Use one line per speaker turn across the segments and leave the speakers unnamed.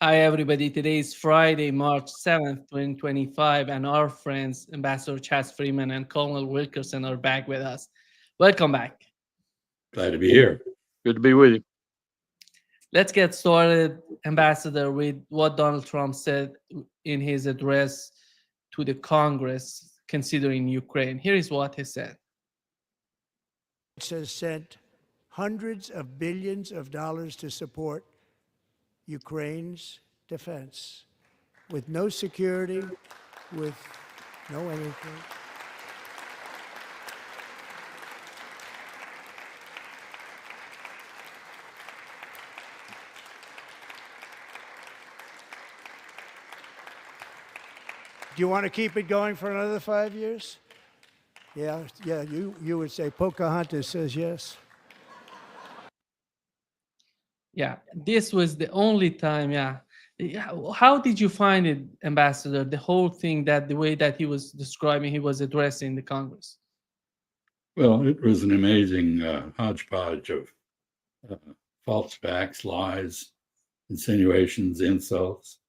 Hi, everybody. Today is Friday, March 7th, 2025, and our friends, Ambassador Chas Freeman and Colonel Wilkerson, are back with us. Welcome back.
Glad to be here.
Good to be with you.
Let's get started, Ambassador, with what Donald Trump said in his address to the Congress considering Ukraine. Here is what he said.
It has sent hundreds of billions of dollars to support Ukraine's defense with no security, with no anything. Do you want to keep it going for another 5 years? Yeah, you would say Pocahontas says yes.
Yeah, this was the only time. Yeah. How did you find it, Ambassador? The whole thing, that the way that he was describing, he was addressing the Congress.
Well, it was an amazing hodgepodge of false facts, lies, insinuations, insults.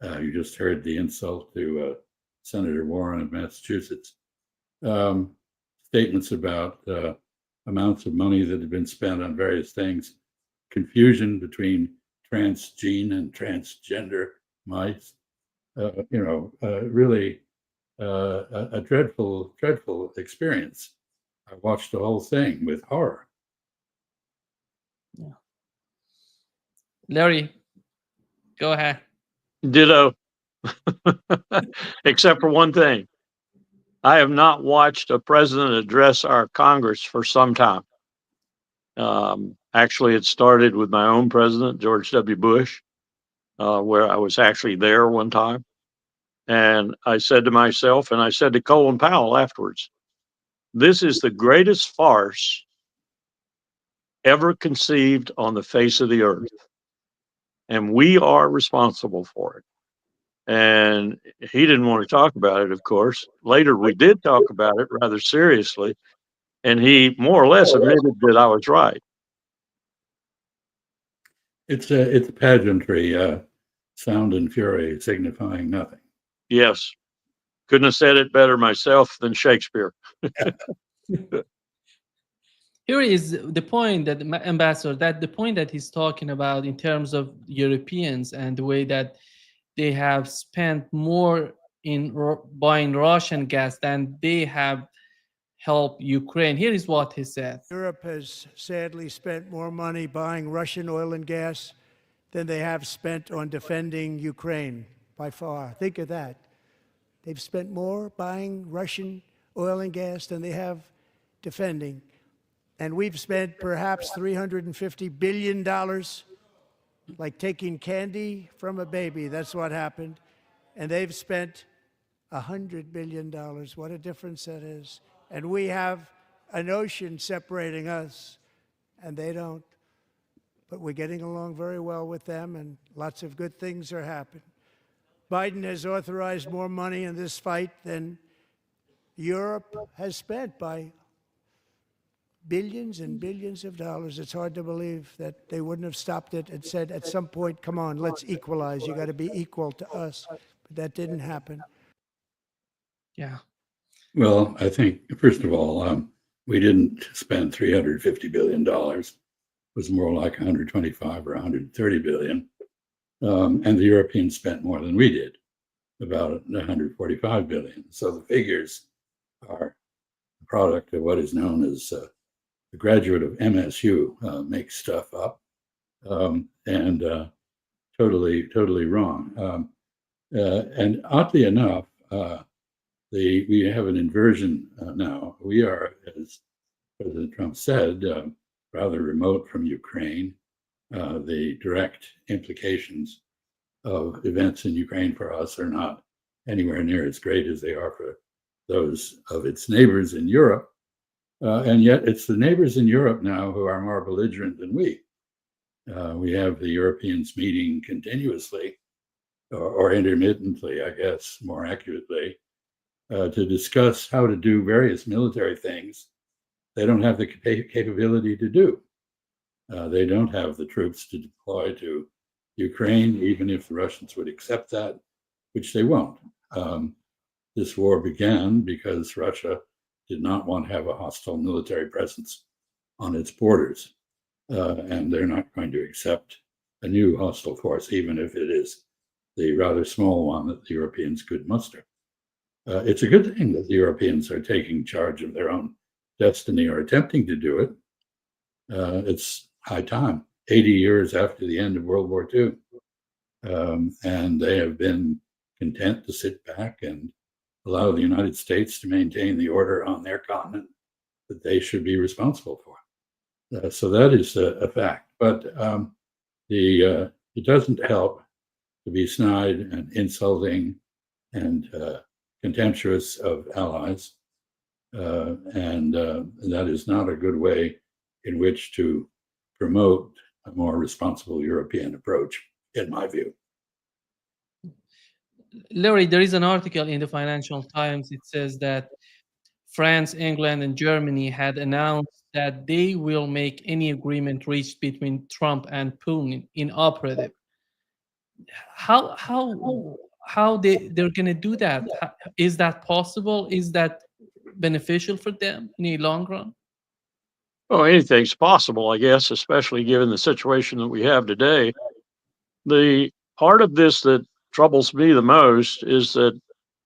You just heard the insult to Senator Warren of Massachusetts. Statements about amounts of money that have been spent on various things, confusion between transgene and transgender mice. Really a dreadful, dreadful experience. I watched the whole thing with horror.
Yeah. Larry, go ahead.
Ditto. Except for one thing. I have not watched a president address our Congress for some time. Actually, it started with my own president, George W. Bush, where I was actually there one time. And I said to myself, and I said to Colin Powell afterwards, this is the greatest farce ever conceived on the face of the earth. And we are responsible for it. And he didn't want to talk about it, of course. Later, we did talk about it rather seriously. And he more or less admitted that I was right.
It's pageantry, sound and fury signifying nothing.
Yes. Couldn't have said it better myself than Shakespeare.
Here is the point that, Ambassador, that the point that he's talking about in terms of Europeans and the way that they have spent more in buying Russian gas than they have helped Ukraine. Here is what he said.
Europe has sadly spent more money buying Russian oil and gas than they have spent on defending Ukraine, by far. Think of that. They've spent more buying Russian oil and gas than they have defending. And we've spent perhaps $350 billion, like taking candy from a baby. That's what happened. And they've spent $100 billion. What a difference that is. And we have an ocean separating us, and they don't. But we're getting along very well with them, and lots of good things are happening. Biden has authorized more money in this fight than Europe has spent, by billions and billions of dollars. It's hard to believe that they wouldn't have stopped it and said at some point, come on, let's equalize. You got to be equal to us. But that didn't happen.
Yeah.
Well, I think, first of all, we didn't spend $350 billion. It was more like 125 or 130 billion. And the Europeans spent more than we did, about 145 billion. So the figures are the product of what is known as the graduate of MSU makes stuff up, and totally wrong. And oddly enough, we have an inversion now. We are, as President Trump said, rather remote from Ukraine. The direct implications of events in Ukraine for us are not anywhere near as great as they are for those of its neighbors in Europe. And yet it's the neighbors in Europe now who are more belligerent than we. We have the Europeans meeting continuously, or intermittently, I guess, more accurately, to discuss how to do various military things they don't have the capability to do. They don't have the troops to deploy to Ukraine, even if the Russians would accept that, which they won't. This war began because Russia did not want to have a hostile military presence on its borders. And they're not going to accept a new hostile force, even if it is the rather small one that the Europeans could muster. It's a good thing that the Europeans are taking charge of their own destiny or attempting to do it. It's high time, 80 years after the end of World War II. And they have been content to sit back and allow the United States to maintain the order on their continent that they should be responsible for. So that is a fact. But it doesn't help to be snide and insulting and contemptuous of allies. And that is not a good way in which to promote a more responsible European approach, in my view.
Larry, there is an article in the Financial Times. It says that France, England, and Germany had announced that they will make any agreement reached between Trump and Putin inoperative. How they're going to do that? Is that possible? Is that beneficial for them in the long run?
Well, anything's possible, I guess, especially given the situation that we have today. The part of this that troubles me the most is that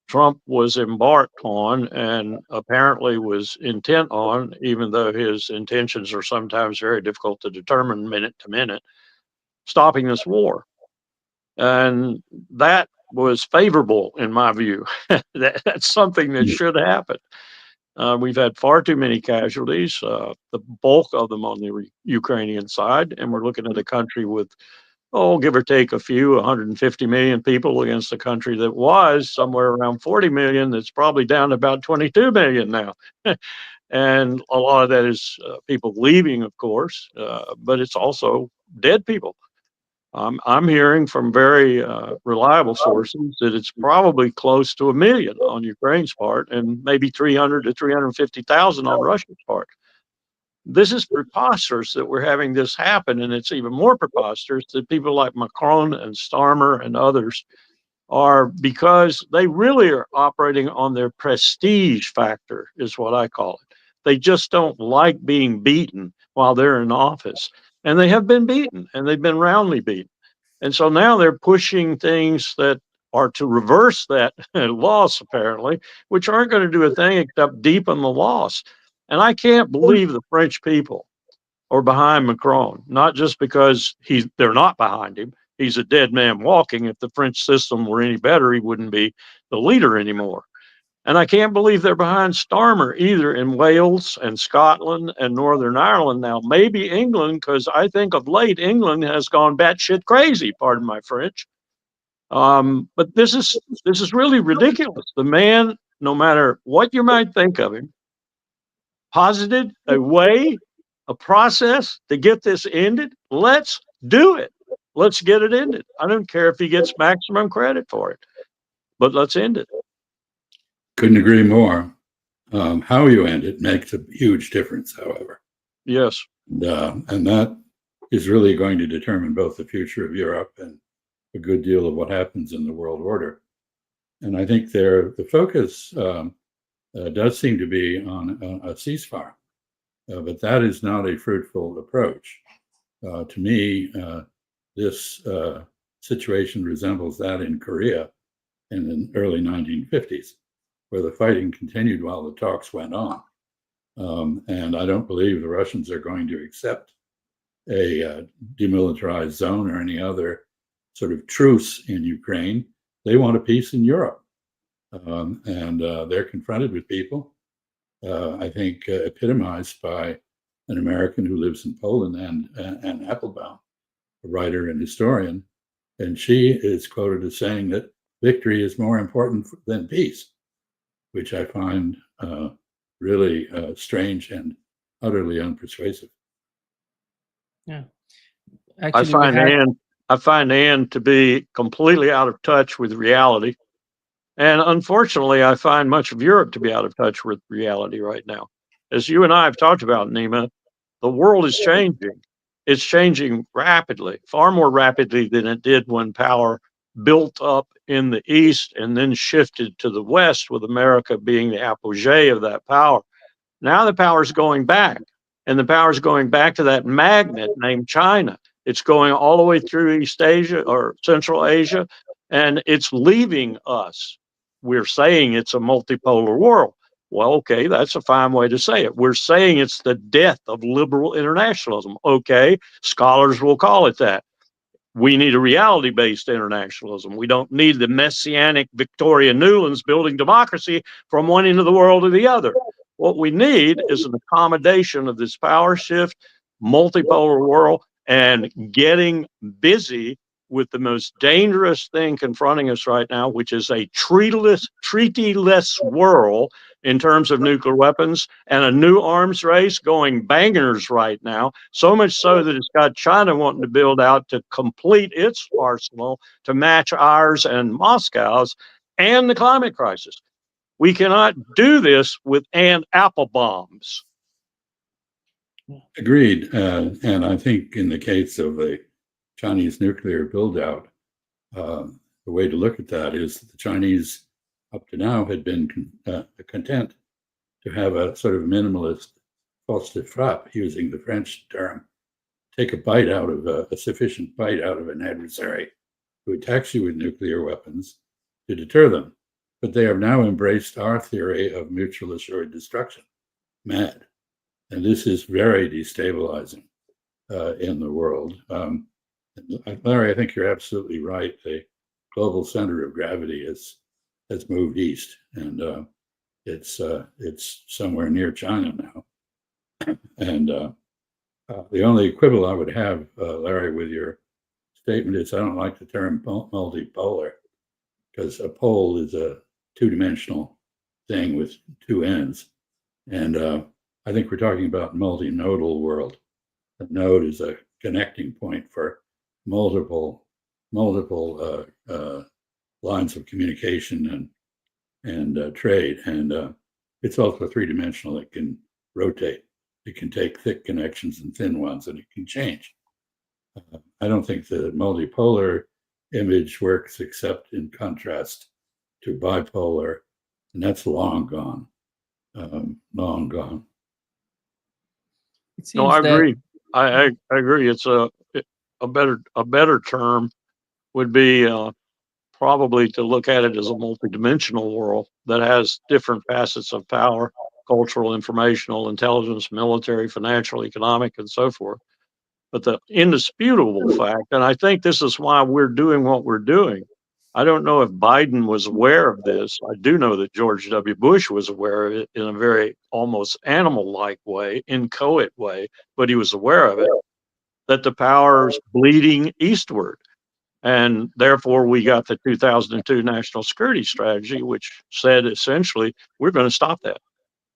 Trump was embarked on and apparently was intent on, even though his intentions are sometimes very difficult to determine minute to minute, stopping this war. And that was favorable in my view. That's something that should happen. We've had far too many casualties, the bulk of them on the Ukrainian side, and we're looking at a country with, give or take a few, 150 million people against a country that was somewhere around 40 million, that's probably down to about 22 million now. And a lot of that is people leaving, of course, but it's also dead people. I'm hearing from very reliable sources that it's probably close to 1 million on Ukraine's part and maybe 300 to 350,000 on Russia's part. This is preposterous that we're having this happen, and it's even more preposterous that people like Macron and Starmer and others are, because they really are operating on their prestige factor, is what I call it. They just don't like being beaten while they're in office. And they have been beaten, and they've been roundly beaten. And so now they're pushing things that are to reverse that loss, apparently, which aren't going to do a thing except deepen the loss. And I can't believe the French people are behind Macron, not just because they're not behind him. He's a dead man walking. If the French system were any better, he wouldn't be the leader anymore. And I can't believe they're behind Starmer either in Wales and Scotland and Northern Ireland now. Maybe England, because I think of late England has gone batshit crazy, pardon my French. But this is really ridiculous. The man, no matter what you might think of him, posited a way, a process to get this ended. Let's do it. Let's get it ended. I don't care if he gets maximum credit for it, but let's end it.
Couldn't agree more. How you end it makes a huge difference, however.
Yes.
And that is really going to determine both the future of Europe and a good deal of what happens in the world order. And I think the focus does seem to be on a ceasefire, but that is not a fruitful approach. To me, this situation resembles that in Korea in the early 1950s, where the fighting continued while the talks went on. And I don't believe the Russians are going to accept a demilitarized zone or any other sort of truce in Ukraine. They want a peace in Europe. And they're confronted with people, I think, epitomized by an American who lives in Poland, and Applebaum, a writer and historian. And she is quoted as saying that victory is more important than peace, which I find really strange and utterly unpersuasive.
Yeah. Actually,
I find Anne to be completely out of touch with reality. And unfortunately, I find much of Europe to be out of touch with reality right now. As you and I have talked about, Nima, the world is changing. It's changing rapidly, far more rapidly than it did when power built up in the East and then shifted to the West, with America being the apogee of that power. Now the power is going back, and the power is going back to that magnet named China. It's going all the way through East Asia or Central Asia, and it's leaving us. We're saying it's a multipolar world. Well, okay, that's a fine way to say it. We're saying it's the death of liberal internationalism. Okay, scholars will call it that. We need a reality-based internationalism. We don't need the messianic Victoria Newlands building democracy from one end of the world to the other. What we need is an accommodation of this power shift, multipolar world, and getting busy with the most dangerous thing confronting us right now, which is a treatyless world in terms of nuclear weapons, and a new arms race going bangers right now, so much so that it's got China wanting to build out to complete its arsenal to match ours and Moscow's, and the climate crisis. We cannot do this with apple bombs.
Agreed. And I think in the case of a Chinese nuclear build-out, the way to look at that is that the Chinese up to now had been content to have a sort of minimalist force de frappe, using the French term, take a bite out of a sufficient bite out of an adversary who attacks you with nuclear weapons to deter them. But they have now embraced our theory of mutual assured destruction, MAD. And this is very destabilizing in the world. Larry, I think you're absolutely right. The global center of gravity has moved east, and it's somewhere near China now. And the only quibble I would have, Larry, with your statement is I don't like the term multipolar, because a pole is a two-dimensional thing with two ends. And I think we're talking about multinodal world. A node is a connecting point for multiple lines of communication and trade. And it's also three-dimensional. It can rotate. It can take thick connections and thin ones, and it can change. I don't think the multipolar image works except in contrast to bipolar, and that's long gone. Long gone.
It seems
No, I
that
agree. I agree. It's a better term would be probably to look at it as a multidimensional world that has different facets of power: cultural, informational, intelligence, military, financial, economic, and so forth. But the indisputable fact, and I think this is why we're doing what we're doing. I don't know if Biden was aware of this. I do know that George W. Bush was aware of it in a very almost animal-like way, inchoate way, but he was aware of it, that the power's bleeding eastward. And therefore, we got the 2002 National Security Strategy, which said essentially, we're going to stop that.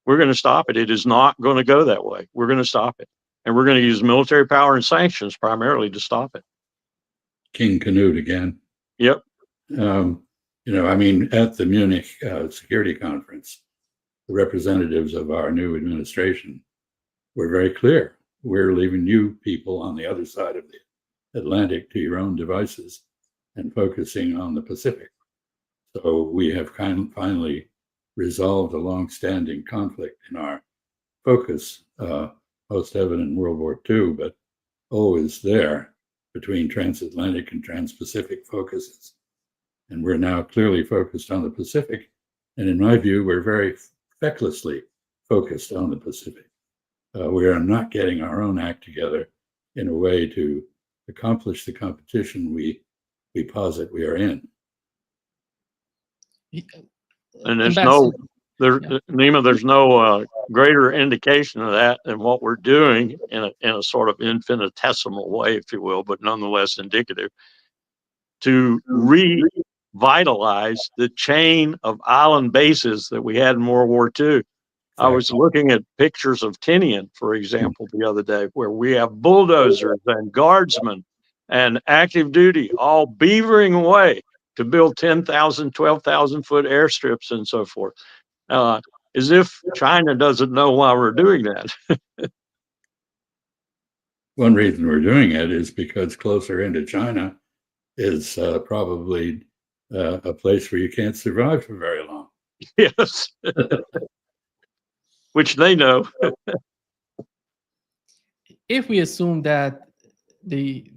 We're going to stop it. It is not going to go that way. We're going to stop it. And we're going to use military power and sanctions primarily to stop it.
King Canute again.
Yep.
I mean, at the Munich Security Conference, the representatives of our new administration were very clear. We're leaving you people on the other side of the Atlantic to your own devices and focusing on the Pacific. So we have finally resolved a long-standing conflict in our focus, most evident in World War II, but always there between transatlantic and trans-Pacific focuses. And we're now clearly focused on the Pacific. And in my view, we're very fecklessly focused on the Pacific. We are not getting our own act together in a way to accomplish the competition we posit we are in.
And there's
Ambassador,
Nima, there's no greater indication of that than what we're doing in a sort of infinitesimal way, if you will, but nonetheless indicative, to revitalize the chain of island bases that we had in World War II. I was looking at pictures of Tinian, for example, the other day, where we have bulldozers and guardsmen and active duty all beavering away to build 10,000, 12,000 foot airstrips and so forth. As if China doesn't know why we're doing that.
one reason we're doing it is because closer into China is probably a place where you can't survive for very long.
Yes. Which they know.
If we assume that the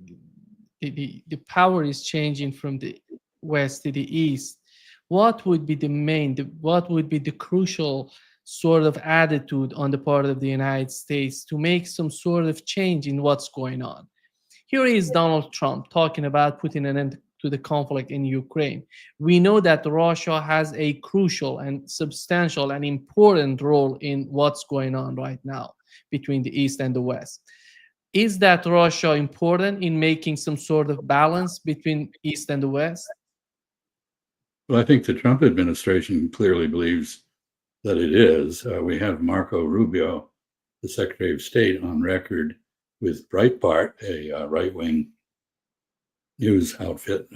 power is changing from the west to the east, what would be what would be the crucial sort of attitude on the part of the United States to make some sort of change in what's going on? Here is Donald Trump talking about putting an end to the conflict in Ukraine. We know that Russia has a crucial and substantial and important role in what's going on right now between the East and the West. Is that Russia important in making some sort of balance between East and the West?
Well, I think the Trump administration clearly believes that it is. We have Marco Rubio, the Secretary of State, on record with Breitbart, a right-wing news outfit,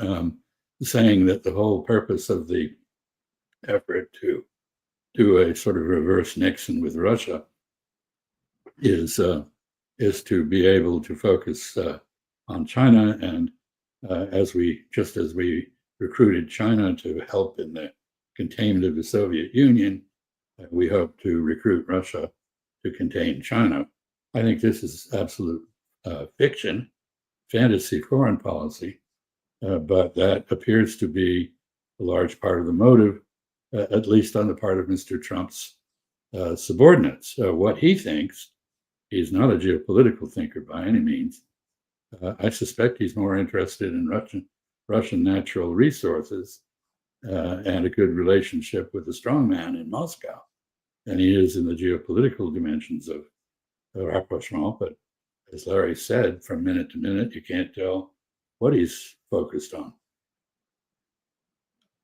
saying that the whole purpose of the effort to do a sort of reverse Nixon with Russia is to be able to focus on China, and as we recruited China to help in the containment of the Soviet Union, we hope to recruit Russia to contain China. I think this is absolute fiction, fantasy foreign policy, but that appears to be a large part of the motive, at least on the part of Mr. Trump's subordinates. What he thinks, he's not a geopolitical thinker by any means. I suspect he's more interested in Russian natural resources and a good relationship with the strongman in Moscow than he is in the geopolitical dimensions of rapprochement. But as Larry said, from minute to minute, you can't tell what he's focused on.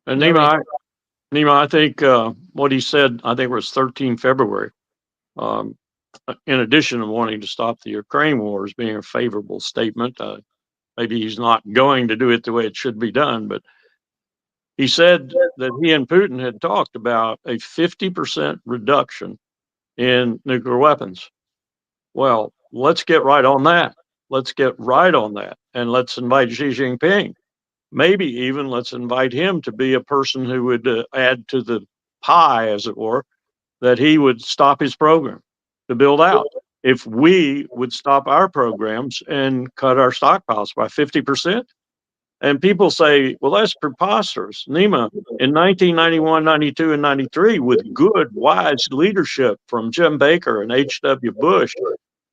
And Nima, I think what he said, I think it was 13 February, in addition to wanting to stop the Ukraine war as being a favorable statement, maybe he's not going to do it the way it should be done, but he said that he and Putin had talked about a 50% reduction in nuclear weapons. Well, let's get right on that. Let's get right on that. And let's invite Xi Jinping. Maybe even let's invite him to be a person who would add to the pie, as it were, that he would stop his program to build out. If we would stop our programs and cut our stockpiles by 50%. And people say, well, that's preposterous. Nima, in 1991, 92, and 93, with good, wise leadership from Jim Baker and H.W. Bush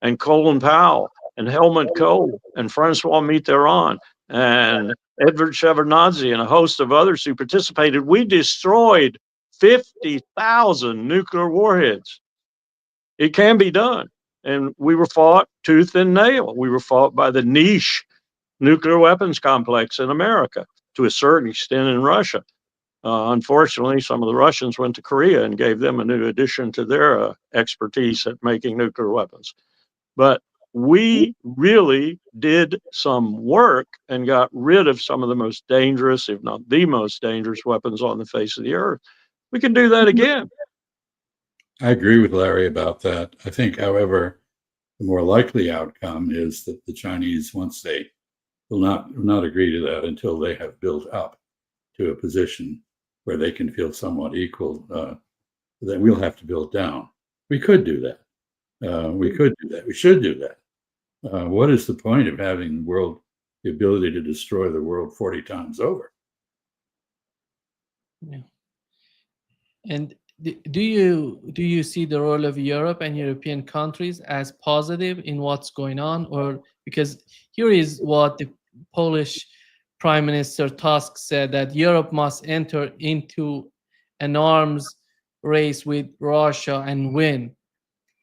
and Colin Powell and Helmut Kohl and Francois Mitterrand and Edward Shevardnadze and a host of others who participated, we destroyed 50,000 nuclear warheads. It can be done. And we were fought tooth and nail. We were fought by the niche nuclear weapons complex in America, to a certain extent in Russia. Unfortunately, some of the Russians went to Korea and gave them a new addition to their expertise at making nuclear weapons. But we really did some work and got rid of some of the most dangerous, if not the most dangerous weapons on the face of the earth. We can do that again.
I agree with Larry about that. I think, however, the more likely outcome is that the Chinese, once they will not agree to that until they have built up to a position where they can feel somewhat equal, that we'll have to build down. We could do that. We could do that. We should do that. What is the point of having the ability to destroy the world 40 times over?
Yeah. And do you see the role of Europe and European countries as positive in what's going on? Or because here is what the Polish Prime Minister Tusk said, that Europe must enter into an arms race with Russia and win.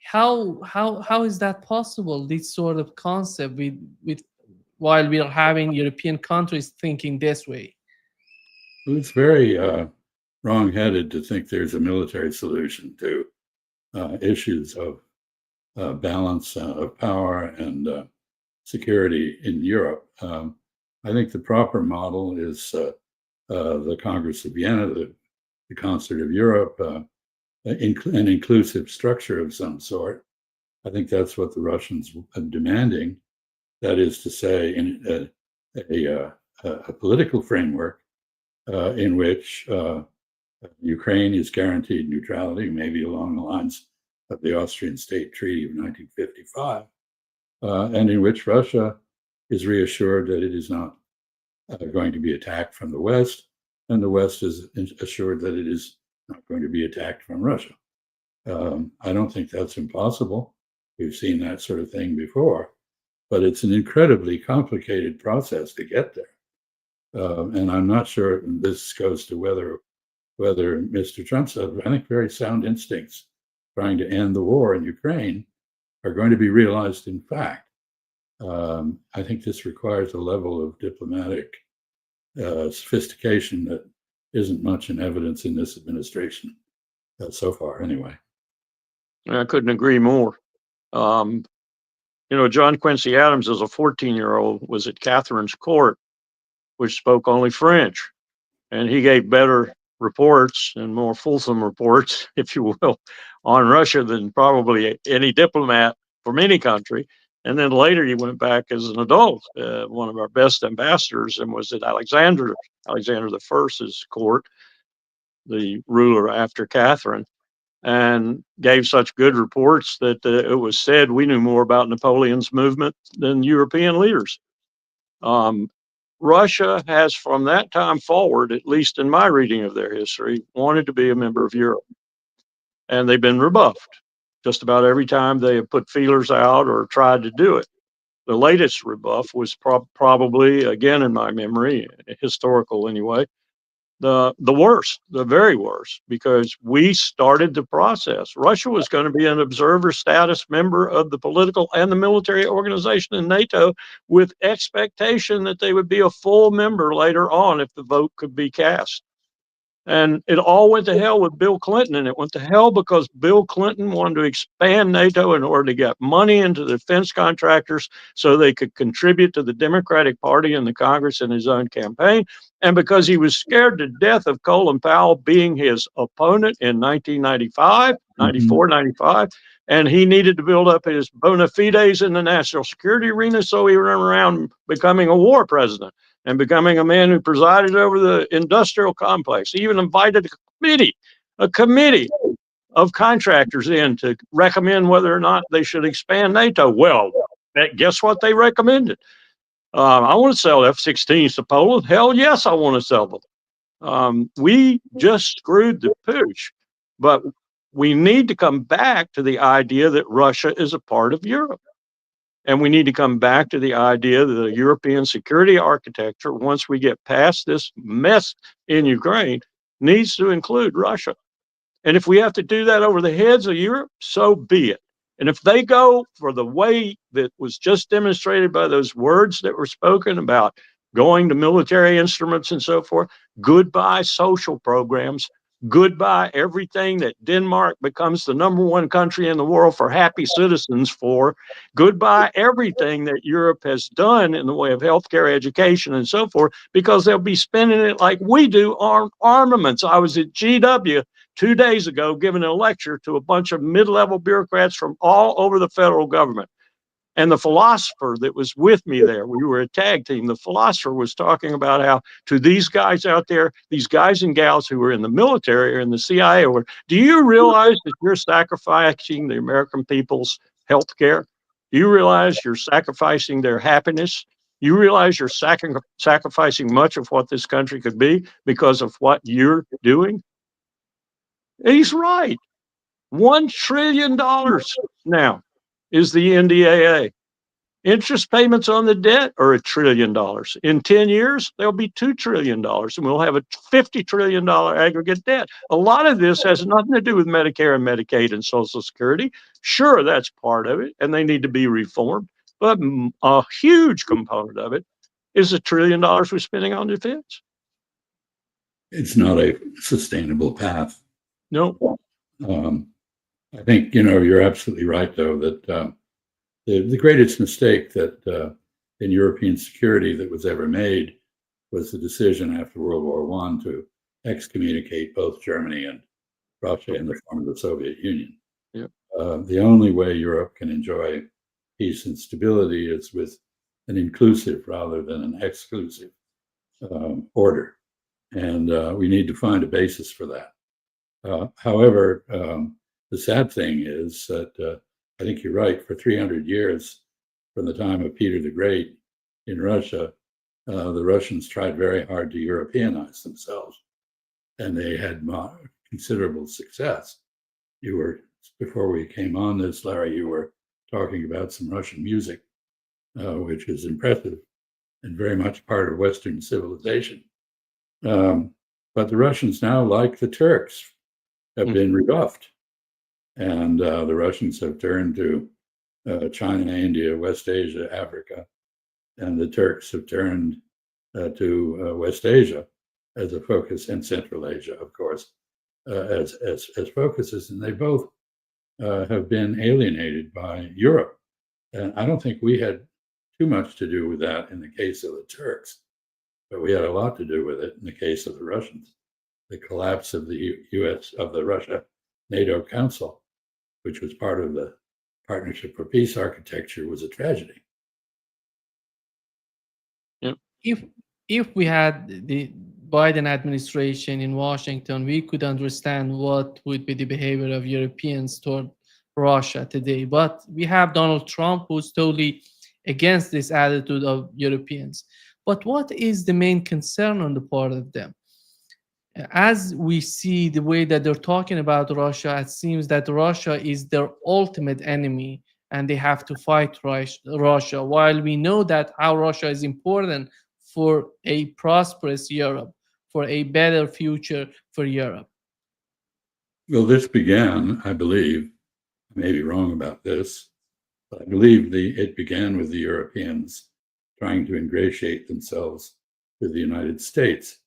How is that possible? This sort of concept with while we are having European countries thinking this way.
Well, it's very wrong-headed to think there's a military solution to issues of balance of power and security in Europe. I think the proper model is the Congress of Vienna, the Concert of Europe, an inclusive structure of some sort. I think that's what the Russians are demanding. That is to say, in a political framework in which Ukraine is guaranteed neutrality, maybe along the lines of the Austrian State Treaty of 1955, and in which Russia is reassured that it is not going to be attacked from the West, and the West is assured that it is not going to be attacked from Russia. I don't think that's impossible. We've seen that sort of thing before, but it's an incredibly complicated process to get there. And I'm not sure this goes to whether Mr. Trump's, I think, very sound instincts trying to end the war in Ukraine are going to be realized in fact. I think this requires a level of diplomatic sophistication that isn't much in evidence in this administration so far, anyway.
I couldn't agree more. John Quincy Adams, as a 14-year-old, was at Catherine's court, which spoke only French, and he gave better reports and more fulsome reports, if you will, on Russia than probably any diplomat from any country. And then later he went back as an adult, one of our best ambassadors, and was at Alexander I's court, the ruler after Catherine, and gave such good reports that it was said we knew more about Napoleon's movement than European leaders. Russia has, from that time forward, at least in my reading of their history, wanted to be a member of Europe. And they've been rebuffed just about every time they have put feelers out or tried to do it. The latest rebuff was probably, again in my memory, historical anyway, the worst, the very worst, because we started the process. Russia was going to be an observer status member of the political and the military organization in NATO, with expectation that they would be a full member later on if the vote could be cast. And it all went to hell with Bill Clinton, and it went to hell because Bill Clinton wanted to expand NATO in order to get money into the defense contractors so they could contribute to the Democratic Party and the Congress in his own campaign, and because he was scared to death of Colin Powell being his opponent in 1995, 94, 95, and he needed to build up his bona fides in the national security arena, so he ran around becoming a war president and becoming a man who presided over the industrial complex. He even invited a committee of contractors in to recommend whether or not they should expand NATO. Well, guess what they recommended? I want to sell F-16s to Poland. Hell yes, I want to sell them. We just screwed the pooch, but we need to come back to the idea that Russia is a part of Europe. And we need to come back to the idea that the European security architecture, once we get past this mess in Ukraine, needs to include Russia. And if we have to do that over the heads of Europe, so be it. And if they go for the way that was just demonstrated by those words that were spoken about going to military instruments and so forth, goodbye social programs, goodbye everything that Denmark becomes the #1 country in the world for happy citizens for, goodbye everything that Europe has done in the way of healthcare, education, and so forth, because they'll be spending it like we do on armaments. I was at GW 2 days ago giving a lecture to a bunch of mid-level bureaucrats from all over the federal government. And the philosopher that was with me there, we were a tag team, the philosopher was talking about how to these guys out there, these guys and gals who were in the military or in the CIA, do you realize that you're sacrificing the American people's health care? Do you realize you're sacrificing their happiness? You realize you're sacrificing much of what this country could be because of what you're doing? And he's right. $1 trillion now is the NDAA. Interest payments on the debt are $1 trillion. In 10 years, there'll be $2 trillion, and we'll have a $50 trillion aggregate debt. A lot of this has nothing to do with Medicare and Medicaid and Social Security. Sure, that's part of it, and they need to be reformed. But a huge component of it is $1 trillion we're spending on defense.
It's not a sustainable path.
No.
I think, you're absolutely right, though, that the greatest mistake that in European security that was ever made was the decision after World War I to excommunicate both Germany and Russia in the form of the Soviet Union.
Yep.
The only way Europe can enjoy peace and stability is with an inclusive rather than an exclusive order. And we need to find a basis for that. However, the sad thing is that I think you're right, for 300 years, from the time of Peter the Great in Russia, the Russians tried very hard to Europeanize themselves, and they had considerable success. You were, before we came on this, Larry, you were talking about some Russian music, which is impressive and very much part of Western civilization. But the Russians now, like the Turks, have been rebuffed. And the Russians have turned to China, India, West Asia, Africa, and the Turks have turned to West Asia as a focus, and Central Asia, of course, as focuses. And they both have been alienated by Europe. And I don't think we had too much to do with that in the case of the Turks, but we had a lot to do with it in the case of the Russians. The collapse of the U.S., of the Russia NATO Council, which was part of the Partnership for Peace architecture, was a tragedy.
Yep.
If we had the Biden administration in Washington, we could understand what would be the behavior of Europeans toward Russia today. But we have Donald Trump, who's totally against this attitude of Europeans. But what is the main concern on the part of them? As we see the way that they're talking about Russia, it seems that Russia is their ultimate enemy and they have to fight Russia, while we know that how Russia is important for a prosperous Europe, for a better future for Europe.
Well, this began, I believe, I may be wrong about this, but I believe it began with the Europeans trying to ingratiate themselves with the United States,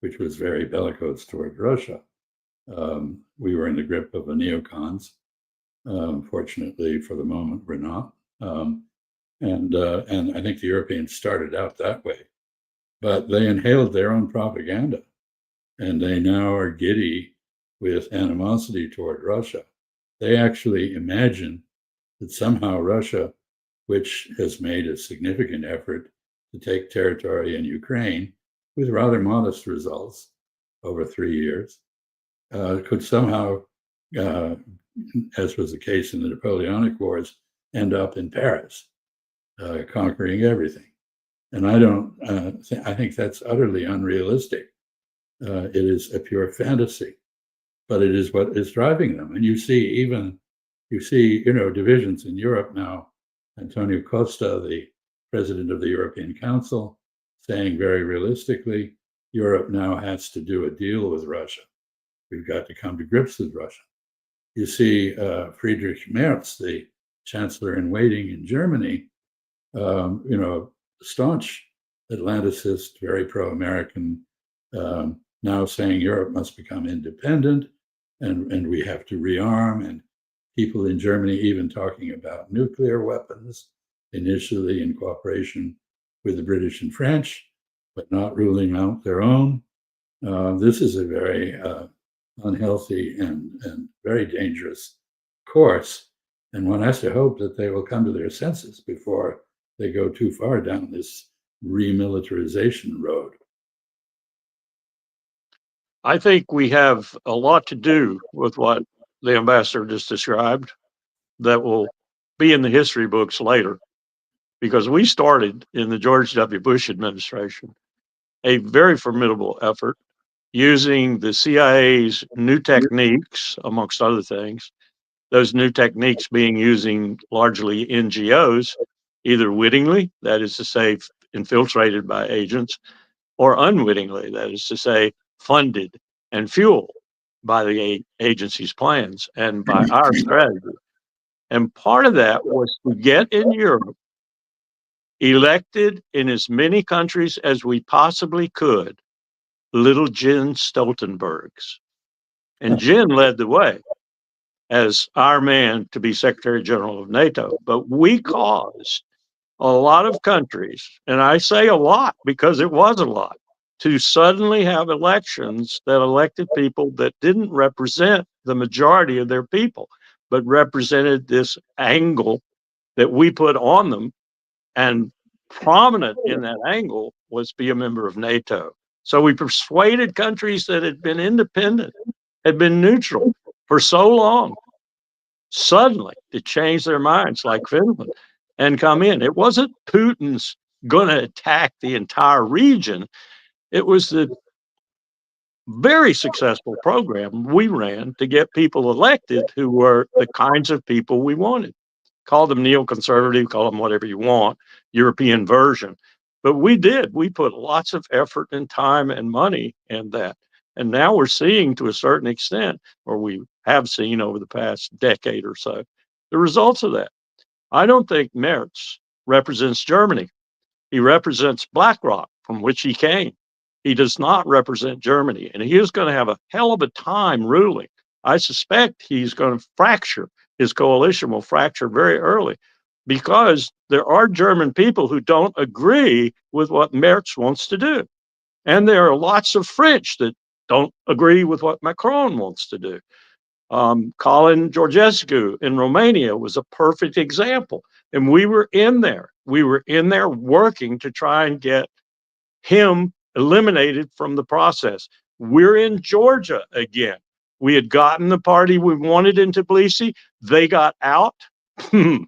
which was very bellicose toward Russia. We were in the grip of the neocons. Fortunately, for the moment, we're not. And I think the Europeans started out that way. But they inhaled their own propaganda, and they now are giddy with animosity toward Russia. They actually imagine that somehow Russia, which has made a significant effort to take territory in Ukraine, with rather modest results over 3 years, could somehow, as was the case in the Napoleonic Wars, end up in Paris, conquering everything. And I think that's utterly unrealistic. It is a pure fantasy, but it is what is driving them. And you see, divisions in Europe now. Antonio Costa, the president of the European Council, saying very realistically, Europe now has to do a deal with Russia. We've got to come to grips with Russia. You see Friedrich Merz, the chancellor in waiting in Germany, staunch Atlanticist, very pro-American, now saying Europe must become independent and we have to rearm, and people in Germany even talking about nuclear weapons, initially in cooperation with the British and French, but not ruling out their own. This is a very unhealthy and very dangerous course. And one has to hope that they will come to their senses before they go too far down this remilitarization road.
I think we have a lot to do with what the ambassador just described that will be in the history books later, because we started in the George W. Bush administration a very formidable effort using the CIA's new techniques, amongst other things, those new techniques being using largely NGOs, either wittingly, that is to say, infiltrated by agents, or unwittingly, that is to say, funded and fueled by the agency's plans and by our strategy. And part of that was to get in Europe elected in as many countries as we possibly could little Jens Stoltenbergs. And Jen led the way as our man to be Secretary General of NATO. But we caused a lot of countries, and I say a lot because it was a lot, to suddenly have elections that elected people that didn't represent the majority of their people, but represented this angle that we put on them. And prominent in that angle was be a member of NATO. So we persuaded countries that had been independent, had been neutral for so long, suddenly to change their minds, like Finland, and come in. It wasn't Putin's going to attack the entire region. It was the very successful program we ran to get people elected who were the kinds of people we wanted. Call them neoconservative, call them whatever you want, European version. But we did. We put lots of effort and time and money in that. And now we're seeing, to a certain extent, or we have seen over the past decade or so, the results of that. I don't think Merz represents Germany. He represents BlackRock, from which he came. He does not represent Germany, and he is going to have a hell of a time ruling. I suspect he's going to fracture. His coalition will fracture very early because there are German people who don't agree with what Merz wants to do. And there are lots of French that don't agree with what Macron wants to do. Colin Georgescu in Romania was a perfect example. And we were in there. We were in there working to try and get him eliminated from the process. We're in Georgia again. We had gotten the party we wanted in Tbilisi. They got out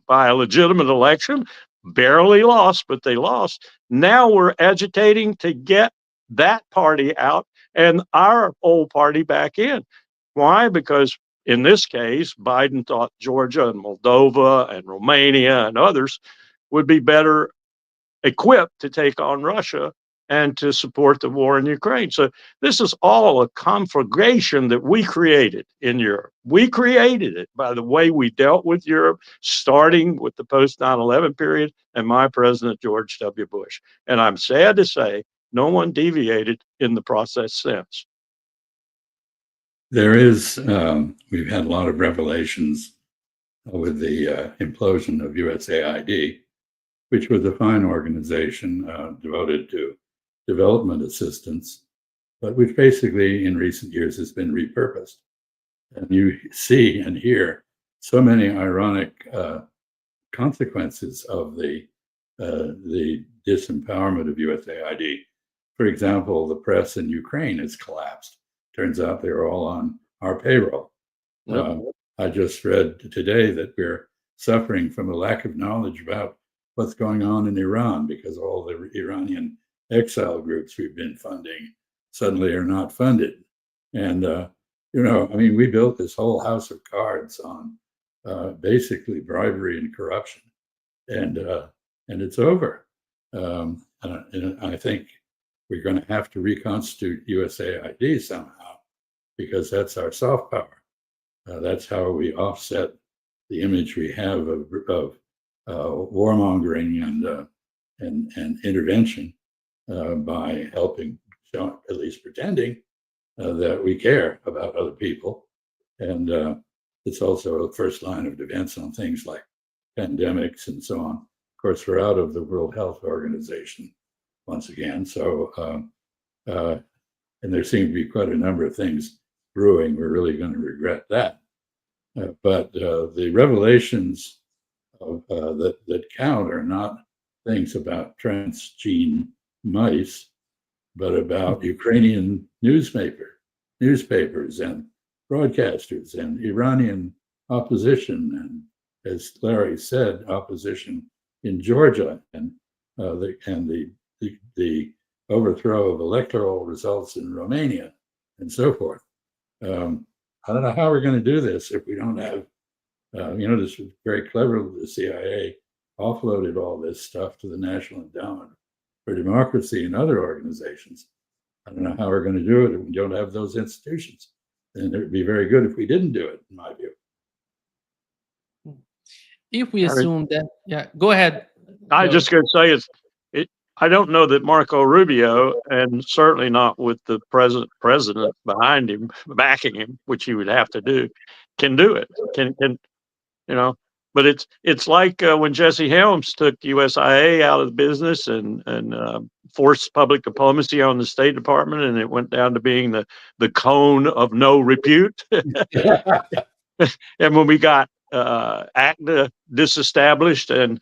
by a legitimate election, barely lost, but they lost. Now we're agitating to get that party out and our old party back in. Why? Because in this case, Biden thought Georgia and Moldova and Romania and others would be better equipped to take on Russia and to support the war in Ukraine. So this is all a conflagration that we created in Europe. We created it by the way we dealt with Europe, starting with the post 9/11 period and my president, George W. Bush. And I'm sad to say, no one deviated in the process since.
There is, we've had a lot of revelations with the implosion of USAID, which was a fine organization devoted to development assistance, but which basically in recent years has been repurposed. And you see and hear so many ironic consequences of the disempowerment of USAID. For example, the press in Ukraine has collapsed. Turns out they're all on our payroll.
Yep.
I just read today that we're suffering from a lack of knowledge about what's going on in Iran because all the Iranian exile groups we've been funding suddenly are not funded. And, we built this whole house of cards on basically bribery and corruption. And it's over. And I think we're going to have to reconstitute USAID somehow because that's our soft power. That's how we offset the image we have of warmongering and intervention by helping, at least pretending that we care about other people. And it's also a first line of defense on things like pandemics and so on. Of course, we're out of the World Health Organization once again. So, and there seem to be quite a number of things brewing. We're really going to regret that. But the revelations that count are not things about transgene mice, but about Ukrainian newspapers and broadcasters and Iranian opposition, and as Larry said, opposition in Georgia, and the overthrow of electoral results in Romania, and so forth. I don't know how we're going to do this if we don't have, this was very clever. The CIA offloaded all this stuff to the National Endowment for Democracy and other organizations. I don't know how we're going to do it if we don't have those institutions. And it would be very good if we didn't do it, in my view.
If we assume that, yeah, go ahead.
I just going to say I don't know that Marco Rubio, and certainly not with the president behind him, backing him, which he would have to do, can do it. But it's like when Jesse Helms took USIA out of the business and forced public diplomacy on the State Department, and it went down to being the cone of no repute. And when we got ACTA disestablished and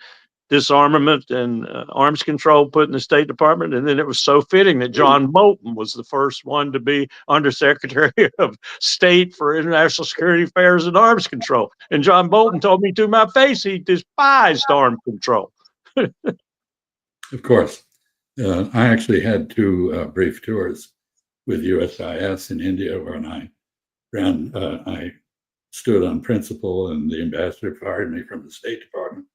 disarmament and arms control put in the State Department. And then it was so fitting that John Bolton was the first one to be Undersecretary of State for International Security Affairs and Arms Control. And John Bolton told me to my face he despised arms control.
Of course. I actually had two brief tours with USIS in India when I stood on principle, and the ambassador fired me from the State Department,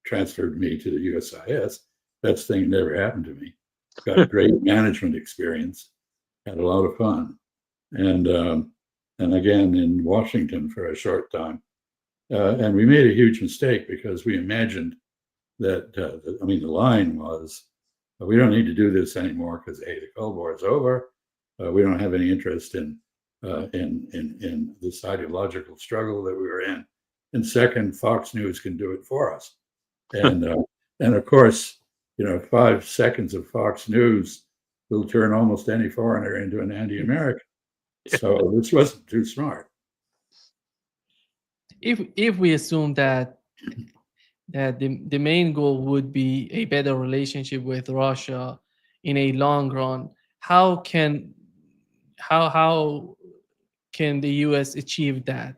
transferred me to the USIS. Best thing never happened to me. Got great management experience, had a lot of fun, and again in Washington for a short time. And we made a huge mistake because we imagined that the line was, we don't need to do this anymore because A, the Cold War is over. We don't have any interest in this ideological struggle that we were in. And second, Fox News can do it for us. And of course, 5 seconds of Fox News will turn almost any foreigner into an anti-American. So this wasn't too smart.
If we assume that the main goal would be a better relationship with Russia in a long run, how can the US achieve that?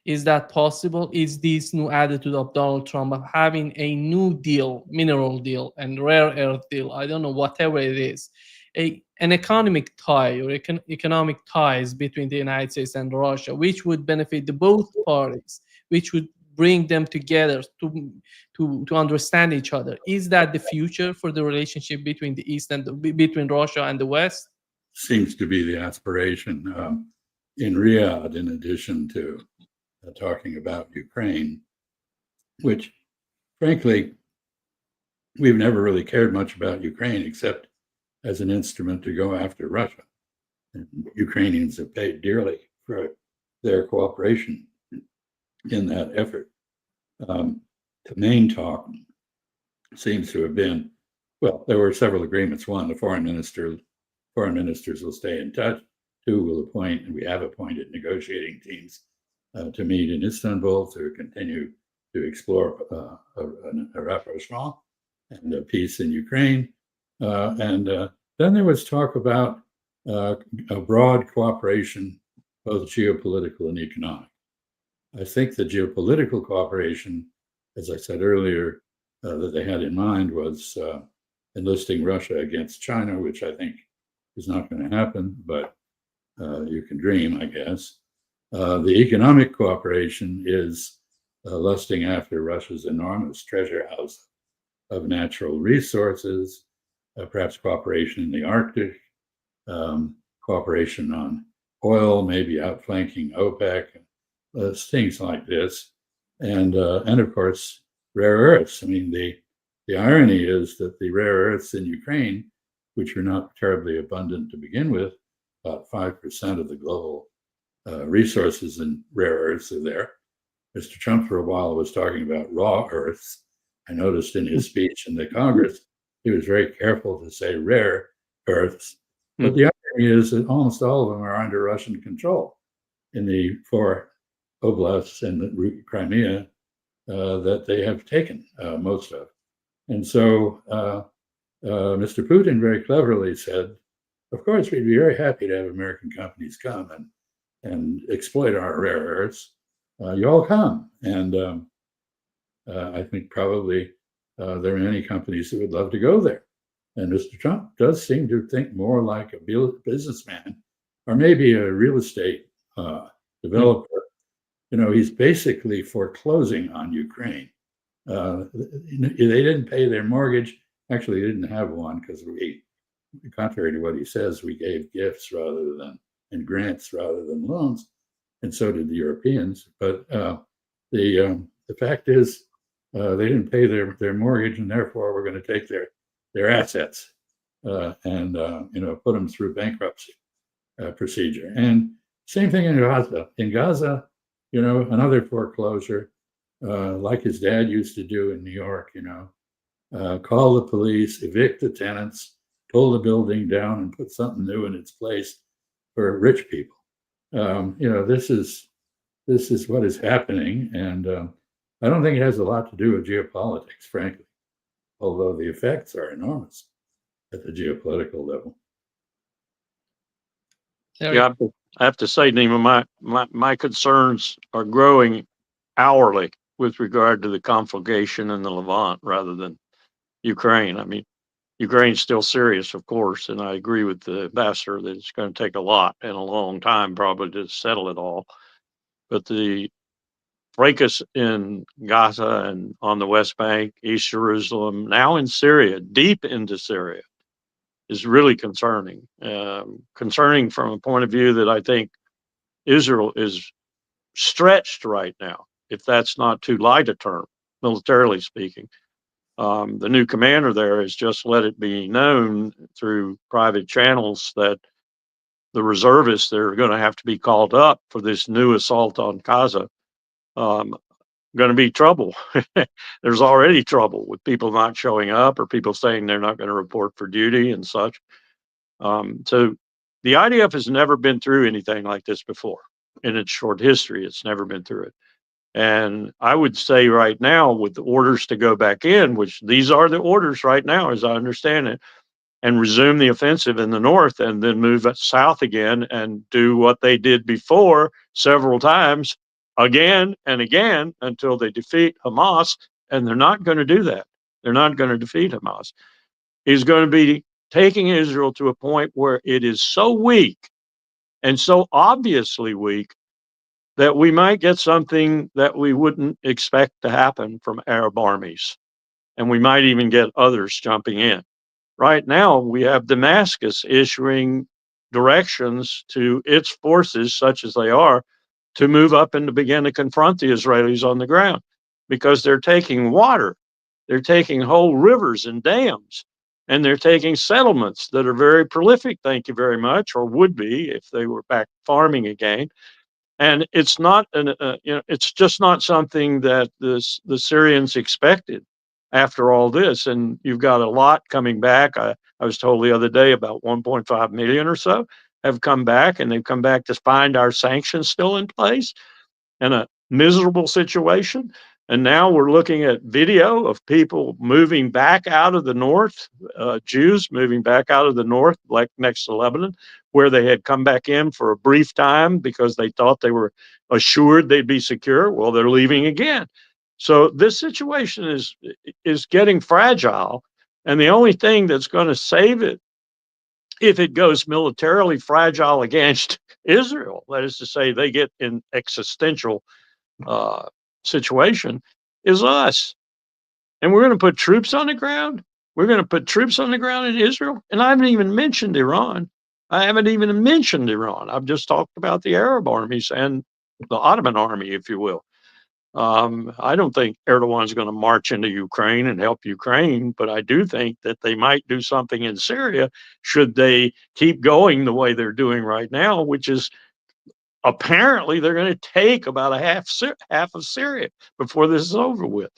Is that possible? Is this new attitude of Donald Trump of having a new deal, mineral deal and rare earth deal, I don't know, whatever it is, an economic tie or economic ties between the United States and Russia, which would benefit the both parties, which would bring them together to understand each other? Is that the future for the relationship between the East and between Russia and the West?
Seems to be the aspiration in Riyadh, in addition to talking about Ukraine, which frankly, we've never really cared much about Ukraine except as an instrument to go after Russia. And Ukrainians have paid dearly for their cooperation in that effort. The main talk seems to have been, well, there were several agreements. One, the foreign ministers will stay in touch. Two, will appoint, and we have appointed negotiating teams to meet in Istanbul to continue to explore a rapprochement and peace in Ukraine. And then there was talk about a broad cooperation, both geopolitical and economic. I think the geopolitical cooperation, as I said earlier, that they had in mind was enlisting Russia against China, which I think is not going to happen, but you can dream, I guess. The economic cooperation is lusting after Russia's enormous treasure house of natural resources, perhaps cooperation in the Arctic, cooperation on oil, maybe outflanking OPEC, things like this, and of course rare earths. I mean, the irony is that the rare earths in Ukraine, which are not terribly abundant to begin with, about 5% of the global resources in rare earths are there. Mr. Trump for a while was talking about raw earths. I noticed in his speech in the Congress, he was very careful to say rare earths. But the irony is that almost all of them are under Russian control in the 4 oblasts in the Crimea that they have taken most of. And so Mr. Putin very cleverly said, of course, we'd be very happy to have American companies come and exploit our rare earths. You all come. And I think probably there are many companies that would love to go there. And Mr. Trump does seem to think more like a businessman or maybe a real estate developer. He's basically foreclosing on Ukraine. They didn't pay their mortgage. Actually, they didn't have one because contrary to what he says, we gave gifts and grants rather than loans, and so did the Europeans. But the fact is, they didn't pay their mortgage, and therefore we're going to take their assets and put them through bankruptcy procedure. And same thing in Gaza. In Gaza, another foreclosure, like his dad used to do in New York. Call the police, evict the tenants, pull the building down, and put something new in its place for rich people. This is what is happening, and I don't think it has a lot to do with geopolitics, frankly. although the effects are enormous at the geopolitical level.
Yeah, I have to say, Nima, my concerns are growing hourly with regard to the conflagration in the Levant rather than Ukraine. I mean, Ukraine's still serious, of course, and I agree with the ambassador that it's going to take a lot and a long time probably to settle it all. But the fracas in Gaza and on the West Bank, East Jerusalem, now in Syria, deep into Syria, is really concerning. Concerning from a point of view that I think Israel is stretched right now, if that's not too light a term, militarily speaking. The new commander there has just let it be known through private channels that the reservists that are going to have to be called up for this new assault on Gaza going to be trouble. There's already trouble with people not showing up or people saying they're not going to report for duty and such. So the IDF has never been through anything like this before in its short history. It's never been through it. And I would say right now, with the orders to go back in, which these are the orders right now, as I understand it, and resume the offensive in the north and then move south again and do what they did before several times, again and again, until they defeat Hamas. And they're not going to do that. They're not going to defeat Hamas. He's going to be taking Israel to a point where it is so weak and so obviously weak that we might get something that we wouldn't expect to happen from Arab armies. And we might even get others jumping in. Right now, we have Damascus issuing directions to its forces, such as they are, to move up and to begin to confront the Israelis on the ground because they're taking water. They're taking whole rivers and dams, and they're taking settlements that are very prolific, thank you very much, or would be if they were back farming again. And it's not, it's just not something that the Syrians expected after all this. And you've got a lot coming back. I was told the other day about 1.5 million or so have come back, and they've come back to find our sanctions still in place and a miserable situation. And now we're looking at video of people moving back out of the north, Jews moving back out of the north, like next to Lebanon, where they had come back in for a brief time because they thought they were assured they'd be secure. Well, they're leaving again. So this situation is getting fragile. And the only thing that's going to save it, if it goes militarily fragile against Israel, that is to say, they get in existential situation, is us. And we're going to put troops on the ground. We're going to put troops on the ground in Israel. And I haven't even mentioned Iran. I've just talked about the Arab armies and the Ottoman army, if you will. I don't think Erdogan's going to march into Ukraine and help Ukraine, but I do think that they might do something in Syria should they keep going the way they're doing right now, which is apparently they're going to take about half of Syria before this is over with,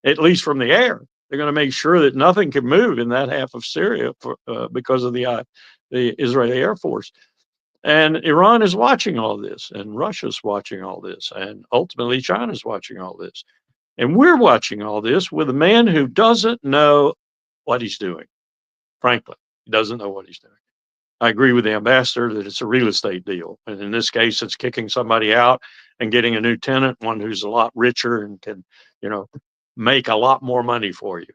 at least from the air. They're going to make sure that nothing can move in that half of Syria because of the Israeli Air Force. And Iran is watching all this, and Russia's watching all this, and ultimately China's watching all this. And we're watching all this with a man who doesn't know what he's doing. Frankly, he doesn't know what he's doing. I agree with the ambassador that it's a real estate deal. And in this case, it's kicking somebody out and getting a new tenant, one who's a lot richer and can, make a lot more money for you.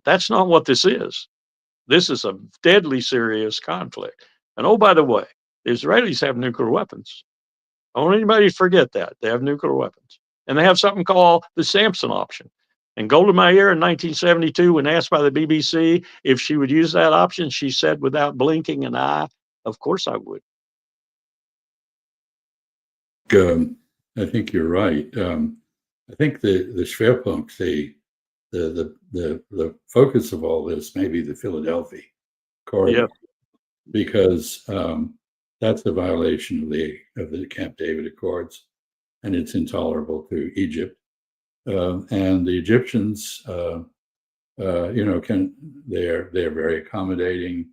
That's not what this is. This is a deadly serious conflict. And oh, by the way, the Israelis have nuclear weapons. I don't want anybody to forget that. They have nuclear weapons. And they have something called the Samson option. And Golda Meir in 1972, when asked by the BBC if she would use that option, she said without blinking an eye, of course I would.
I think you're right. I think the Schwerpunkt, the focus of all this may be the Philadelphia corridor, because that's a violation of the Camp David Accords, and it's intolerable to Egypt. And the Egyptians, they're very accommodating,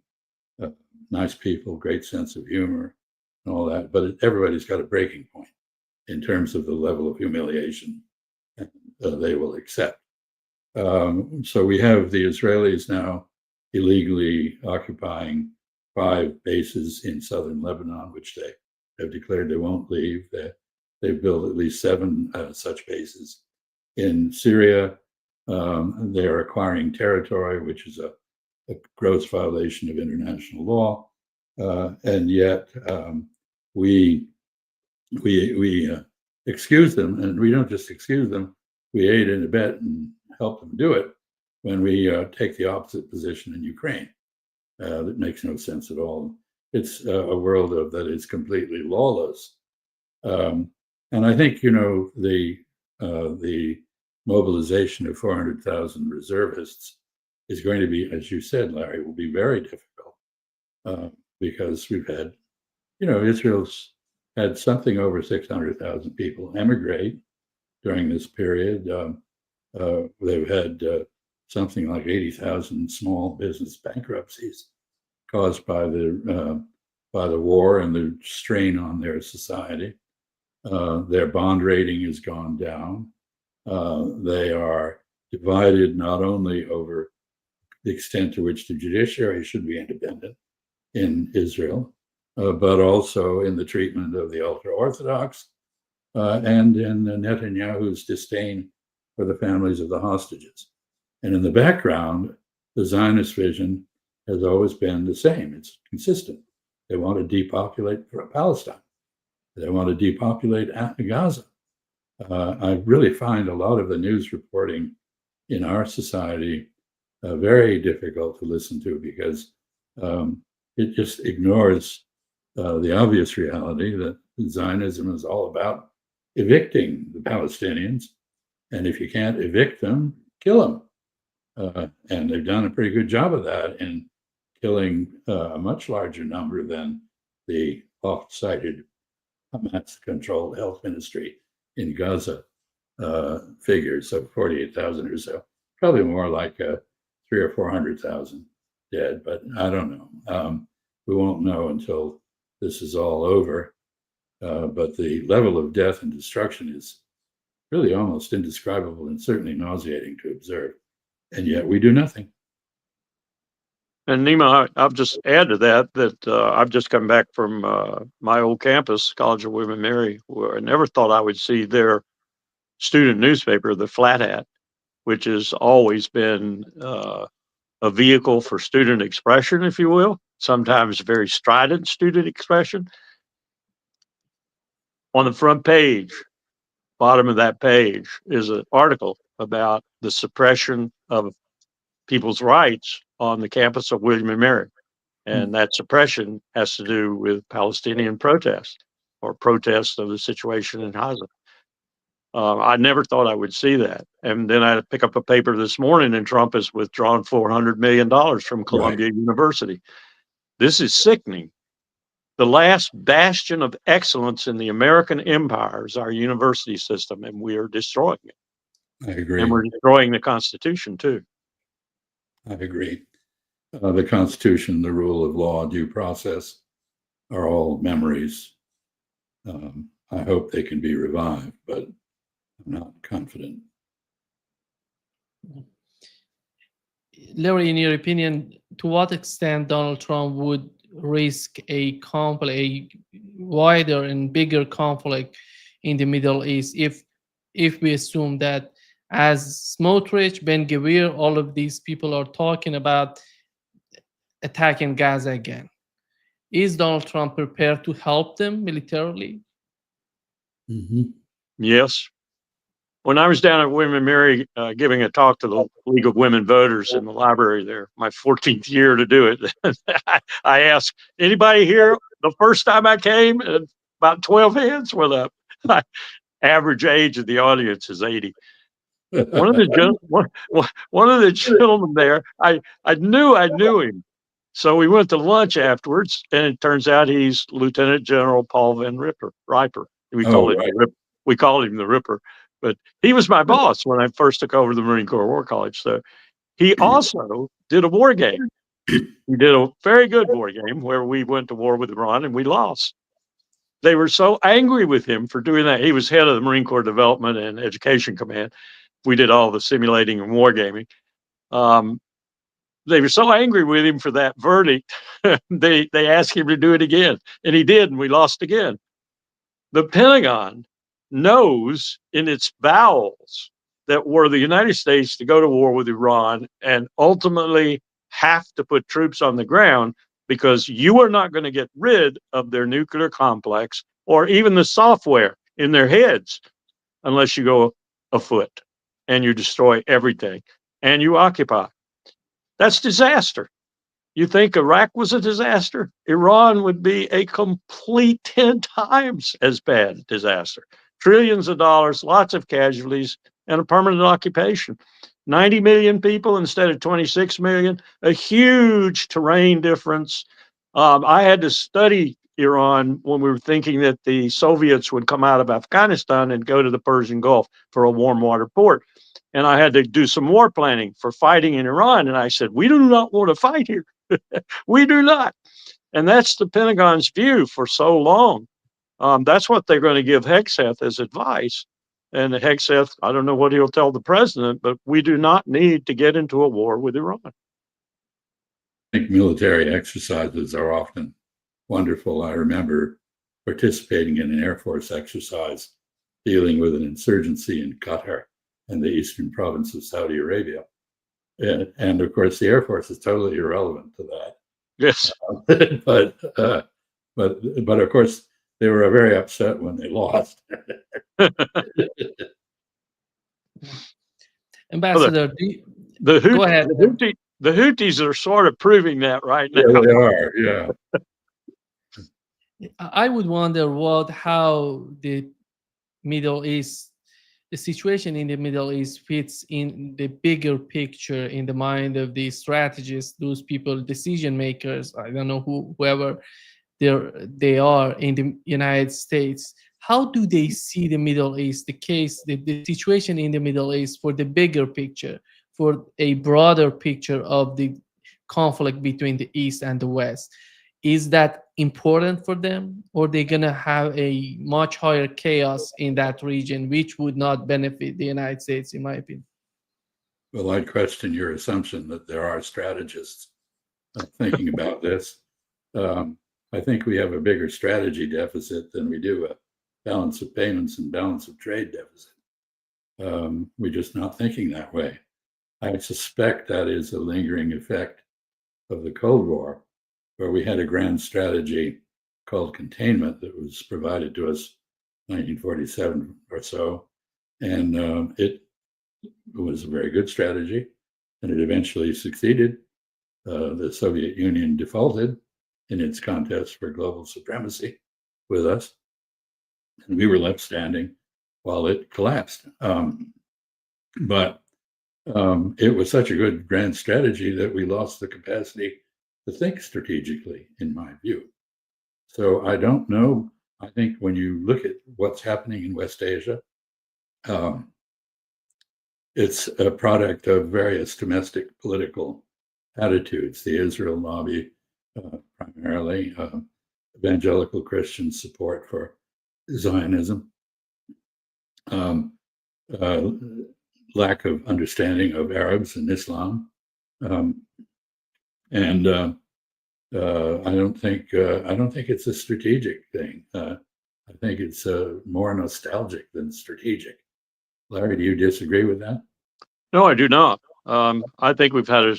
nice people, great sense of humor, and all that. But everybody's got a breaking point in terms of the level of humiliation they will accept. So we have the Israelis now illegally occupying 5 bases in southern Lebanon, which they have declared they won't leave. They've built at least 7 such bases in Syria. They're acquiring territory, which is a gross violation of international law, and yet we excuse them, and we don't just excuse them. We aid and abet and help them do it when we take the opposite position in Ukraine. That makes no sense at all. It's a world that is completely lawless, and I think the mobilization of 400,000 reservists is going to be, as you said, Larry, will be very difficult because we've had, Israel's had something over 600,000 people emigrate during this period. They've had something like 80,000 small business bankruptcies caused by the war and the strain on their society. Their bond rating has gone down. They are divided not only over the extent to which the judiciary should be independent in Israel, but also in the treatment of the ultra-Orthodox and in Netanyahu's disdain for the families of the hostages. And in the background, the Zionist vision has always been the same. It's consistent. They want to depopulate Palestine. They want to depopulate Gaza. I really find a lot of the news reporting in our society very difficult to listen to because it just ignores the obvious reality that Zionism is all about evicting the Palestinians. And if you can't evict them, kill them. And they've done a pretty good job of that in killing a much larger number than the oft-cited Hamas-controlled health ministry in Gaza figures of 48,000 or so. Probably more like 300,000 or 400,000 dead, but I don't know. We won't know until this is all over. But the level of death and destruction is really almost indescribable and certainly nauseating to observe. And yet we do nothing.
And Nima, I'll just add to that I've just come back from my old campus, College of William and Mary, where I never thought I would see their student newspaper, the Flat Hat, which has always been a vehicle for student expression, if you will, sometimes very strident student expression. On the front page, bottom of that page, is an article about the suppression of people's rights on the campus of William and Mary. And that suppression has to do with Palestinian protests or protests of the situation in Gaza. I never thought I would see that. And then I pick up a paper this morning and Trump has withdrawn $400 million from Columbia University. This is sickening. The last bastion of excellence in the American empire is our university system, and we are destroying it.
I agree.
And we're destroying the Constitution, too.
I agree. The Constitution, the rule of law, due process are all memories. I hope they can be revived, but I'm not confident.
Larry, in your opinion, to what extent Donald Trump would risk a wider and bigger conflict in the Middle East if we assume that, as Smotrich, Ben-Gvir, all of these people are talking about attacking Gaza again? Is Donald Trump prepared to help them militarily?
Mm-hmm.
Yes. When I was down at William and Mary giving a talk to the League of Women Voters in the library there, my 14th year to do it, I asked, anybody here the first time I came? And about 12 hands went up. Average age of the audience is 80. One of the gentlemen there, I knew him. So we went to lunch afterwards, and it turns out he's Lieutenant General Paul Van Riper. We called him the Ripper. But he was my boss when I first took over the Marine Corps War College. So he also did a war game. He did a very good war game where we went to war with Iran and we lost. They were so angry with him for doing that. He was head of the Marine Corps Development and Education Command. we did all the simulating and wargaming. They were so angry with him for that verdict, they asked him to do it again, and he did, and we lost again. The Pentagon knows in its bowels that were the United States to go to war with Iran and ultimately have to put troops on the ground, because you are not going to get rid of their nuclear complex or even the software in their heads unless you go afoot and you destroy everything and you occupy. That's disaster. You think Iraq was a disaster? Iran would be a complete 10 times as bad disaster. Trillions of dollars, lots of casualties, and a permanent occupation. 90 million people instead of 26 million, a huge terrain difference. I had to study Iran when we were thinking that the Soviets would come out of Afghanistan and go to the Persian Gulf for a warm water port. And I had to do some war planning for fighting in Iran. And I said, we do not want to fight here. We do not. And that's the Pentagon's view for so long. That's what they're going to give Hegseth as advice. And Hegseth, I don't know what he'll tell the president, but we do not need to get into a war with Iran.
I think military exercises are often wonderful. I remember participating in an Air Force exercise dealing with an insurgency in Qatar and the eastern province of Saudi Arabia. And of course, the Air Force is totally irrelevant to that.
Yes.
But of course, they were very upset when they lost.
Ambassador,
Go
ahead.
The Houthis are sort of proving that right now.
Yeah, they are. Yeah.
I would wonder how the Middle East, the situation in the Middle East fits in the bigger picture in the mind of the strategists, those people, decision makers, I don't know whoever they are in the United States. How do they see the Middle East, the situation in the Middle East for the bigger picture, for a broader picture of the conflict between the East and the West? Is that important for them, or they're going to have a much higher chaos in that region, which would not benefit the United States, in my opinion?
Well, I question your assumption that there are strategists thinking about this. I think we have a bigger strategy deficit than we do a balance of payments and balance of trade deficit. We're just not thinking that way. I suspect that is a lingering effect of the Cold War, where we had a grand strategy called containment that was provided to us in 1947 or so. And it was a very good strategy, and it eventually succeeded. The Soviet Union defaulted in its contest for global supremacy with us, and we were left standing while it collapsed. But it was such a good grand strategy that we lost the capacity to think strategically, in my view. So I don't know. I think when you look at what's happening in West Asia, it's a product of various domestic political attitudes. The Israel lobby, primarily, evangelical Christian support for Zionism, lack of understanding of Arabs and Islam, and I don't think it's a strategic thing. I think it's more nostalgic than strategic. Larry, do you disagree with that?
No, I do not. I think we've had a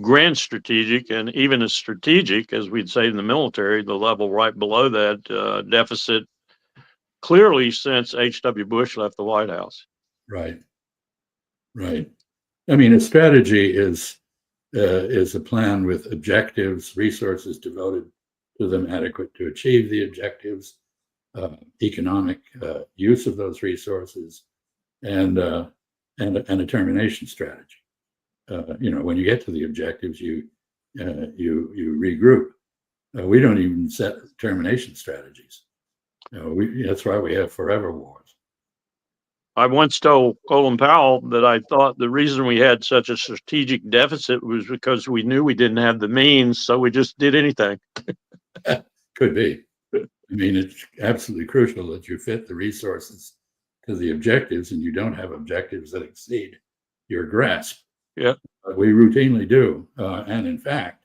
grand strategic and even a strategic, as we'd say in the military, the level right below that deficit clearly since H.W. Bush left the White House.
Right. Right. I mean, a strategy is a plan with objectives, resources devoted to them adequate to achieve the objectives, economic use of those resources, and a termination strategy. When you get to the objectives, you regroup. We don't even set termination strategies. That's why we have forever wars.
I once told Colin Powell that I thought the reason we had such a strategic deficit was because we knew we didn't have the means, so we just did anything.
Could be. I mean, it's absolutely crucial that you fit the resources to the objectives, and you don't have objectives that exceed your grasp.
Yeah.
We routinely do. And in fact,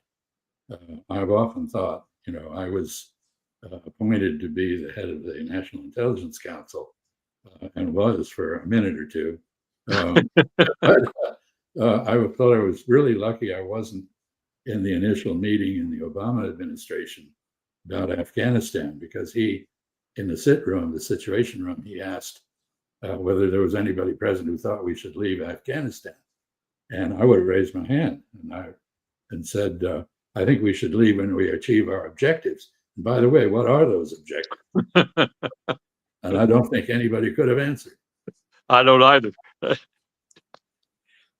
I've often thought, I was appointed to be the head of the National Intelligence Council, and was for a minute or two. But I thought I was really lucky I wasn't in the initial meeting in the Obama administration about Afghanistan, because he, in the Situation Room, he asked whether there was anybody present who thought we should leave Afghanistan. And I would have raised my hand and said, I think we should leave when we achieve our objectives. And by the way, what are those objectives? And I don't think anybody could have answered.
I don't either.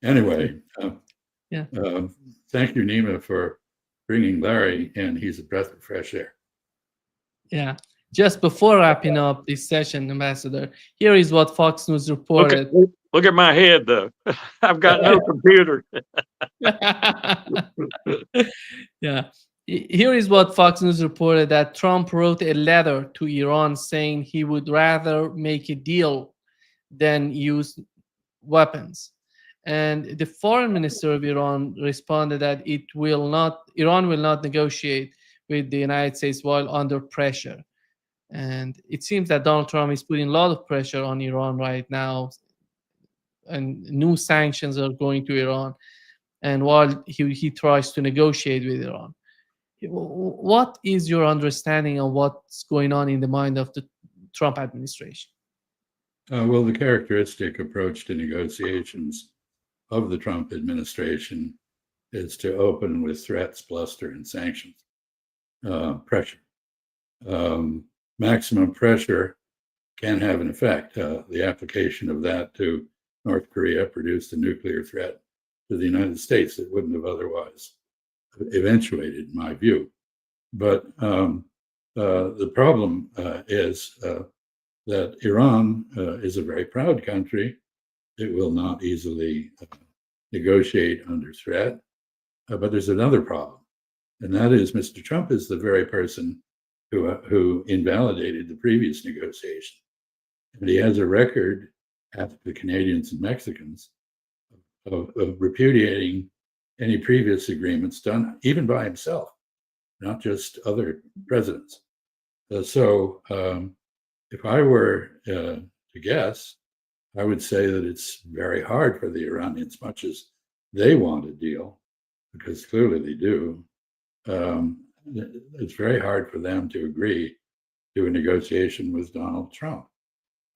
Anyway,
Yeah.
Thank you, Nima, for bringing Larry in. He's a breath of fresh air.
Yeah. Just before wrapping up this session, Ambassador, here is what Fox News reported.
Look at my head, though. I've got no computer.
Yeah. Here is what Fox News reported, that Trump wrote a letter to Iran saying he would rather make a deal than use weapons. And the foreign minister of Iran responded that Iran will not negotiate with the United States while under pressure. And it seems that Donald Trump is putting a lot of pressure on Iran right now, and new sanctions are going to Iran, and while he tries to negotiate with Iran. What is your understanding of what's going on in the mind of the Trump administration?
Well, the characteristic approach to negotiations of the Trump administration is to open with threats, bluster, and sanctions. Pressure. Maximum pressure can have an effect. The application of that to North Korea produced a nuclear threat to the United States that wouldn't have otherwise eventuated, in my view. But the problem is that Iran is a very proud country. It will not easily negotiate under threat. But there's another problem, and that is Mr. Trump is the very person who invalidated the previous negotiation. And he has a record, after the Canadians and Mexicans, of repudiating any previous agreements done even by himself, not just other presidents. So if I were to guess, I would say that it's very hard for the Iranians, much as they want a deal, because clearly they do. It's very hard for them to agree to a negotiation with Donald Trump.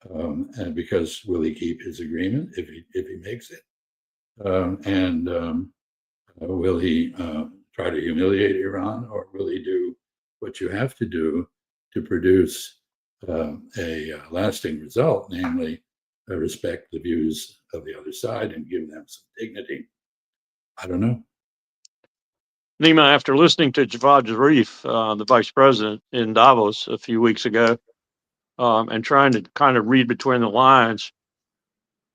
And because will he keep his agreement if he makes it? Will he try to humiliate Iran, or will he do what you have to do to produce a lasting result, namely respect the views of the other side and give them some dignity? I don't know.
Nima, after listening to Javad Zarif, the vice president in Davos a few weeks ago, and trying to kind of read between the lines,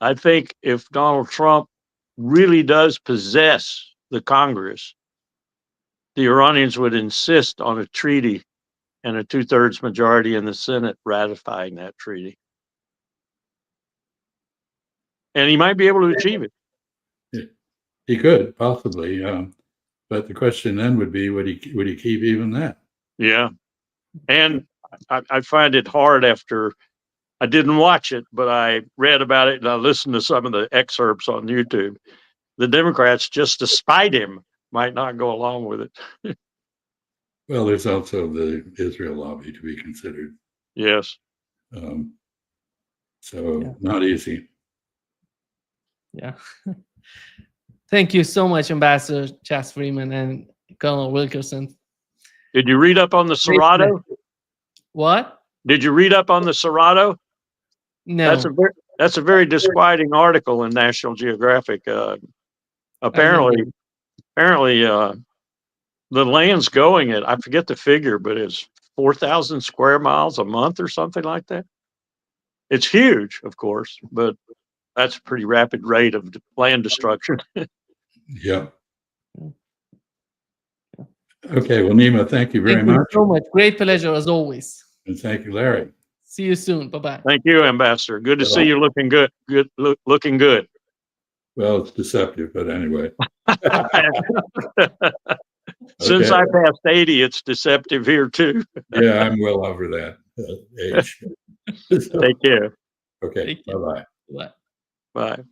I think if Donald Trump really does possess the Congress, the Iranians would insist on a treaty and a 2/3 majority in the Senate ratifying that treaty. And he might be able to achieve it.
He could possibly, but the question then would be, would he keep even that?
Yeah. And I find it hard after I didn't watch it, but I read about it and I listened to some of the excerpts on YouTube. The Democrats, just to spite him, might not go along with it.
Well, there's also the Israel lobby to be considered.
Yes.
Not easy.
Yeah. Thank you so much, Ambassador Chas Freeman and Colonel Wilkerson.
Did you read up on the Serato?
What?
Did you read up on the Serato?
No.
That's a very disquieting article in National Geographic. Apparently, the land's going at, I forget the figure, but it's 4,000 square miles a month or something like that. It's huge, of course, but that's a pretty rapid rate of land destruction.
Yeah. Okay. Well, Nima, thank you very much.
Thank you so much. Great pleasure as always.
And thank you, Larry.
See you soon. Bye-bye.
Thank you, Ambassador. Good to see
Bye-bye.
you looking good. Looking good.
Well, it's deceptive, but anyway.
Since
Okay.
I passed 80, it's deceptive here too.
Yeah, I'm well over that age.
Take care.
Okay,
Thank you.
bye-bye.
Bye.
Bye.